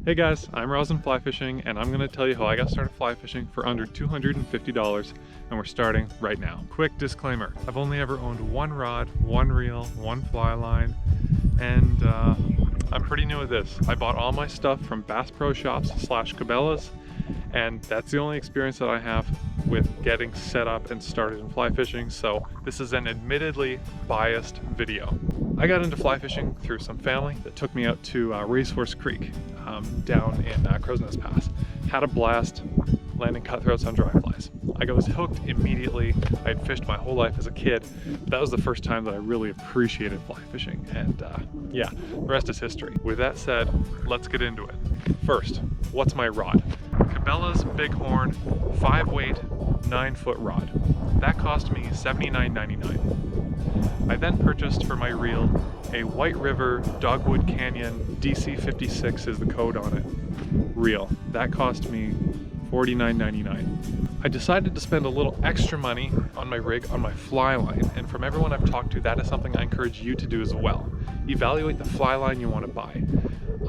Hey guys, I'm Rosin Fly Fishing, and I'm going to tell you how I got started fly fishing for under $250, and we're starting right now. Quick disclaimer, I've only ever owned one rod, one reel, one fly line, and I'm pretty new at this. I bought all my stuff from Bass Pro Shops / Cabela's, and that's the only experience that I have with getting set up and started in fly fishing, so this is an admittedly biased video. I got into fly fishing through some family that took me out to Racehorse Creek down in Crow's Nest Pass. Had a blast landing cutthroats on dry flies. I was hooked immediately. I had fished my whole life as a kid. That was the first time that I really appreciated fly fishing, and yeah, the rest is history. With that said, let's get into it. First, what's my rod? Cabela's Bighorn 5-weight 9-foot rod. That cost me $79.99. I then purchased for my reel a White River Dogwood Canyon DC56 is the code on it reel. That cost me $49.99. I decided to spend a little extra money on my rig on my fly line, and from everyone I've talked to, that is something I encourage you to do as well. Evaluate the fly line you want to buy.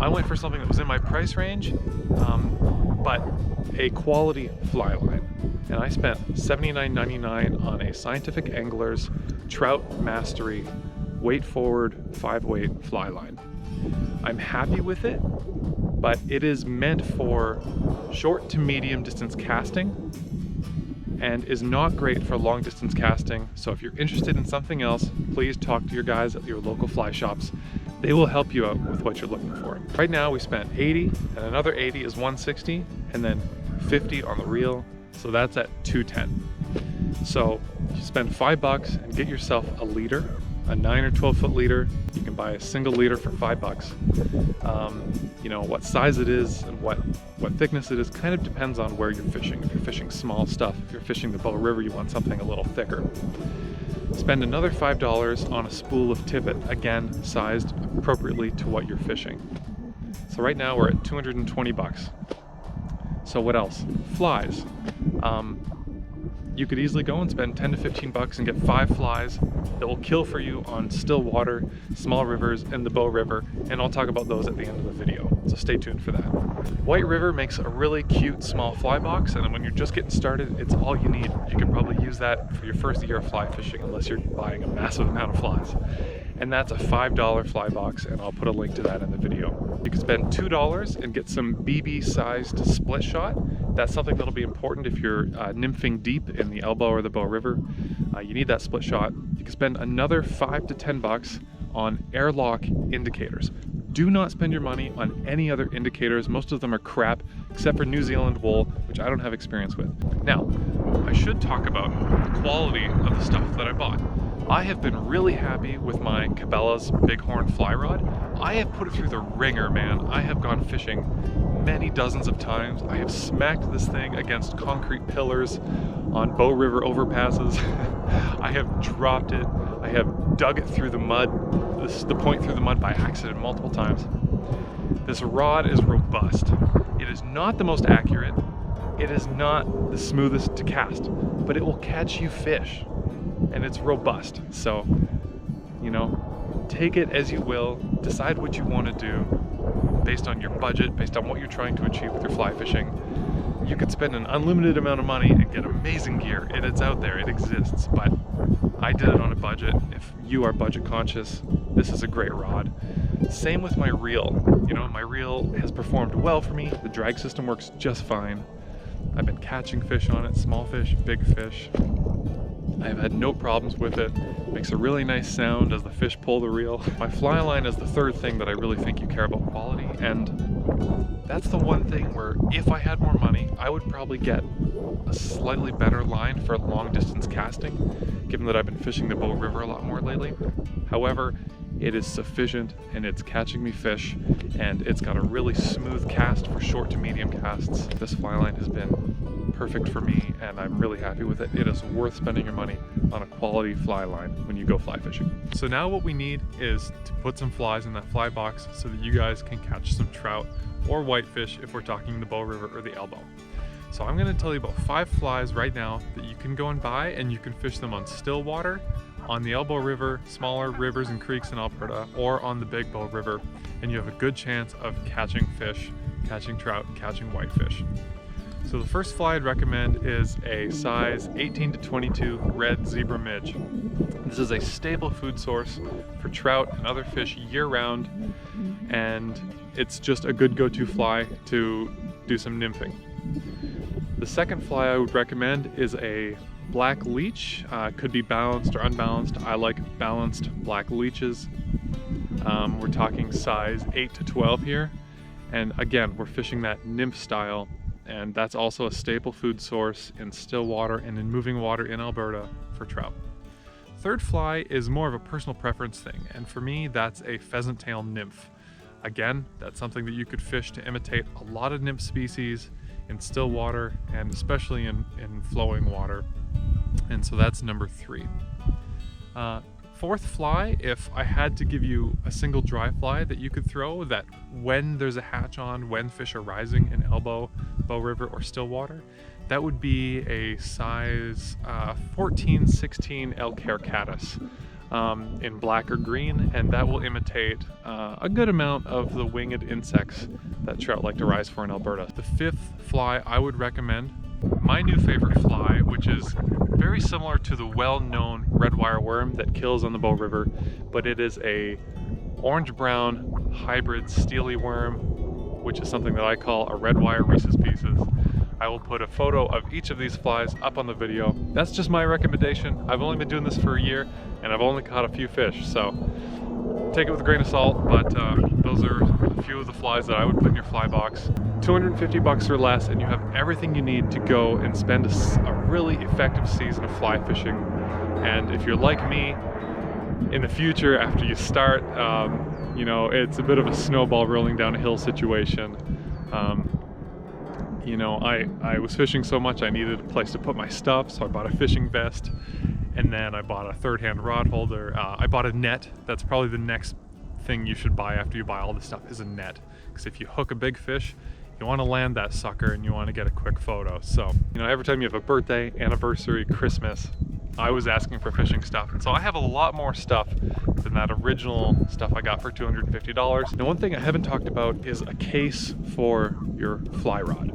I went for something that was in my price range, but a quality fly line. And I spent $79.99 on a Scientific Angler's Trout Mastery weight forward 5-weight fly line. I'm happy with it, but it is meant for short to medium distance casting and is not great for long distance casting. So if you're interested in something else, please talk to your guys at your local fly shops. They will help you out with what you're looking for. Right now we spent 80, and another 80 is 160, and then 50 on the reel. So that's at 210. So you spend $5 and get yourself a leader, a 9 or 12 foot leader. You can buy a single leader for $5. You know, what size it is and what thickness it is kind of depends on where you're fishing. If you're fishing small stuff, if you're fishing the Bow River, you want something a little thicker. Spend another $5 on a spool of tippet, again, sized appropriately to what you're fishing. So right now we're at 220 bucks. So what else? Flies. You could easily go and spend 10 to 15 bucks and get 5 flies that will kill for you on Stillwater, small rivers, and the Bow River, and I'll talk about those at the end of the video, so stay tuned for that. White River makes a really cute small fly box, and when you're just getting started, it's all you need. You could probably use that for your first year of fly fishing, unless you're buying a massive amount of flies. And that's a $5 fly box, and I'll put a link to that in the video. You can spend $2 and get some BB-sized split shot. That's something that'll be important if you're nymphing deep in the Elbow or the Bow River. You need that split shot. You can spend another 5 to 10 bucks on airlock indicators. Do not spend your money on any other indicators. Most of them are crap, except for New Zealand wool, which I don't have experience with. Now, I should talk about the quality of the stuff that I bought. I have been really happy with my Cabela's Bighorn fly rod. I have put it through the ringer, man. I have gone fishing many dozens of times. I have smacked this thing against concrete pillars on Bow River overpasses. I have dropped it. I have dug it through the mud, the point through the mud by accident multiple times. This rod is robust. It is not the most accurate. It is not the smoothest to cast, but it will catch you fish. And it's robust, so, you know, take it as you will, decide what you want to do based on your budget, based on what you're trying to achieve with your fly fishing. You could spend an unlimited amount of money and get amazing gear, and it's out there, it exists, but I did it on a budget. If you are budget conscious, this is a great rod. Same with my reel. You know, my reel has performed well for me. The drag system works just fine. I've been catching fish on it, small fish, big fish. I've had no problems with it. It makes a really nice sound as the fish pull the reel. My fly line is the third thing that I really think you care about quality, and that's the one thing where if I had more money, I would probably get a slightly better line for long distance casting, given that I've been fishing the Bow River a lot more lately. However, it is sufficient and it's catching me fish, and it's got a really smooth cast for short to medium casts. This fly line has been perfect for me, and I'm really happy with it. It is worth spending your money on a quality fly line when you go fly fishing. So now what we need is to put some flies in that fly box so that you guys can catch some trout or whitefish if we're talking the Bow River or the Elbow. So I'm going to tell you about 5 flies right now that you can go and buy, and you can fish them on Stillwater, on the Elbow River, smaller rivers and creeks in Alberta, or on the Big Bow River, and you have a good chance of catching fish catching trout, catching whitefish. So the first fly I'd recommend is a size 18 to 22 red zebra midge. This is a staple food source for trout and other fish year-round, and it's just a good go-to fly to do some nymphing. The second fly I would recommend is a black leech. Could be balanced or unbalanced. I like balanced black leeches. We're talking size 8 to 12 here, and again, we're fishing that nymph style, and that's also a staple food source in Stillwater and in moving water in Alberta for trout. Third fly is more of a personal preference thing, and for me that's a pheasant tail nymph. Again, that's something that you could fish to imitate a lot of nymph species in still water and especially in flowing water, and so that's number 3. Fourth fly, if I had to give you a single dry fly that you could throw that when there's a hatch on, when fish are rising in Bow River or Stillwater, that would be a size 14-16 elk hair caddis in black or green, and that will imitate a good amount of the winged insects that trout like to rise for in Alberta. The fifth fly I would recommend, my new favorite fly, which is very similar to the well-known red wire worm that kills on the Bow River, but it is a orange-brown hybrid steely worm, which is something that I call a red wire Reese's Pieces. I will put a photo of each of these flies up on the video. That's just my recommendation. I've only been doing this for a year, and I've only caught a few fish, so take it with a grain of salt, but those are a few of the flies that I would put in your fly box. $250 or less, and you have everything you need to go and spend a really effective season of fly fishing. And if you're like me, in the future, after you start, you know, it's a bit of a snowball rolling down a hill situation. You know, I was fishing so much I needed a place to put my stuff, so I bought a fishing vest, and then I bought a third-hand rod holder. I bought a net. That's probably the next thing you should buy after you buy all this stuff, is a net. Because if you hook a big fish, you want to land that sucker and you want to get a quick photo. So, you know, every time you have a birthday, anniversary, Christmas, I was asking for fishing stuff. And so I have a lot more stuff than that original stuff I got for $250. Now, one thing I haven't talked about is a case for your fly rod.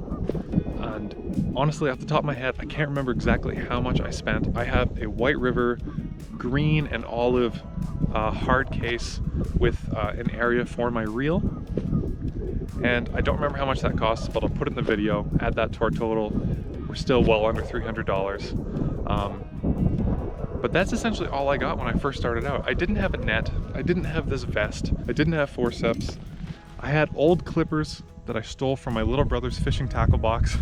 And honestly, off the top of my head, I can't remember exactly how much I spent. I have a White River green and olive hard case with an area for my reel. And I don't remember how much that costs, but I'll put it in the video, add that to our total. We're still well under $300. But that's essentially all I got when I first started out. I didn't have a net, I didn't have this vest, I didn't have forceps. I had old clippers that I stole from my little brother's fishing tackle box.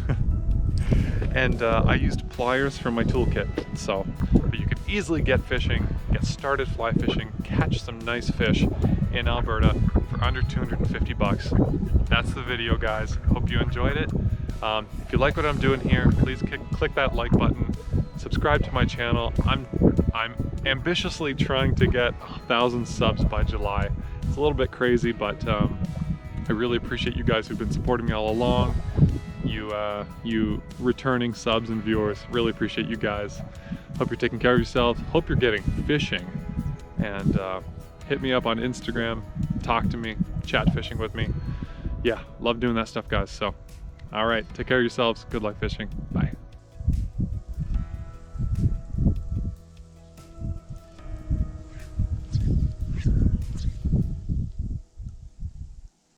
And I used pliers from my toolkit. So, but you could easily get fishing, get started fly fishing, catch some nice fish in Alberta for under $250. That's the video, guys. Hope you enjoyed it. If you like what I'm doing here, please click that like button. Subscribe to my channel. I'm ambitiously trying to get 1,000 subs by July. It's a little bit crazy, but I really appreciate you guys who've been supporting me all along. You returning subs and viewers, really appreciate you guys. Hope you're taking care of yourselves. Hope you're getting fishing. And hit me up on Instagram, talk to me, chat fishing with me. Yeah, love doing that stuff, guys. So, all right, take care of yourselves. Good luck fishing. Bye.